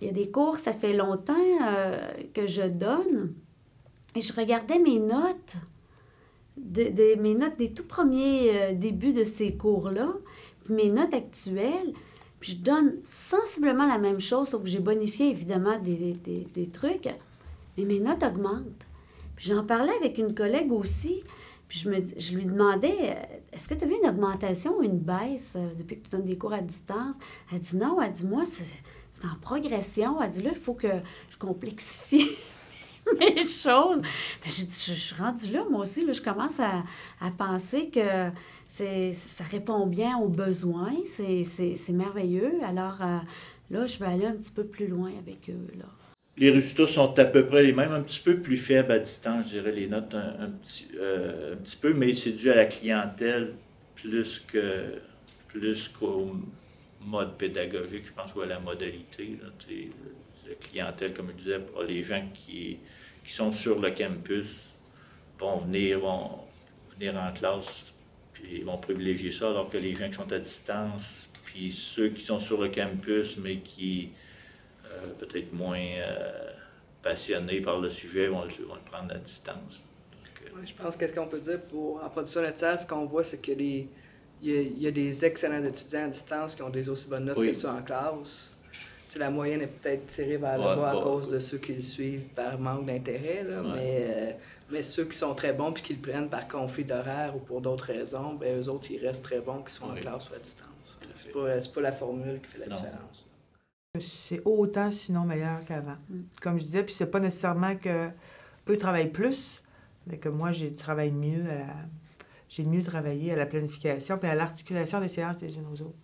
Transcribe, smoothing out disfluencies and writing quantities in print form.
Il y a des cours, ça fait longtemps que je donne. Et je regardais mes notes, mes notes des tout premiers débuts de ces cours-là, puis mes notes actuelles. Puis je donne sensiblement la même chose, sauf que j'ai bonifié évidemment des trucs. Mais mes notes augmentent. Puis j'en parlais avec une collègue aussi. Puis je lui demandais, est-ce que tu as vu une augmentation ou une baisse depuis que tu donnes des cours à distance? Elle dit non. Elle dit, moi, c'est en progression. Elle dit, là, il faut que je complexifie mes choses. Ben, j'ai dit, je suis rendue là, moi aussi. Là, je commence à penser que ça répond bien aux besoins. C'est merveilleux. Alors, là, je vais aller un petit peu plus loin avec eux, là. Les résultats sont à peu près les mêmes, un petit peu plus faibles à distance, je dirais, les notes un petit peu, mais c'est dû à la clientèle plus qu'au mode pédagogique, je pense, ou à la modalité. Là, la clientèle, comme je disais, les gens qui sont sur le campus vont venir en classe, puis ils vont privilégier ça, alors que les gens qui sont à distance, puis ceux qui sont sur le campus, mais qui peut-être moins passionnés par le sujet vont le prendre à distance. Oui, je pense que ce qu'on peut dire en production laitière, ce qu'on voit, c'est qu'il y a des excellents étudiants à distance qui ont des aussi bonnes notes que ceux en classe. T'sais, la moyenne est peut-être tirée vers le bas à cause de ceux qui le suivent par manque d'intérêt, mais ceux qui sont très bons puis qui le prennent par conflit d'horaire ou pour d'autres raisons, ben eux autres, ils restent très bons qu'ils soient en classe ou à distance. C'est pas la formule qui fait la différence. C'est autant, sinon meilleur qu'avant. Comme je disais, puis c'est pas nécessairement que eux travaillent plus, mais que moi, j'ai mieux travaillé à la planification puis à l'articulation des séances des unes aux autres.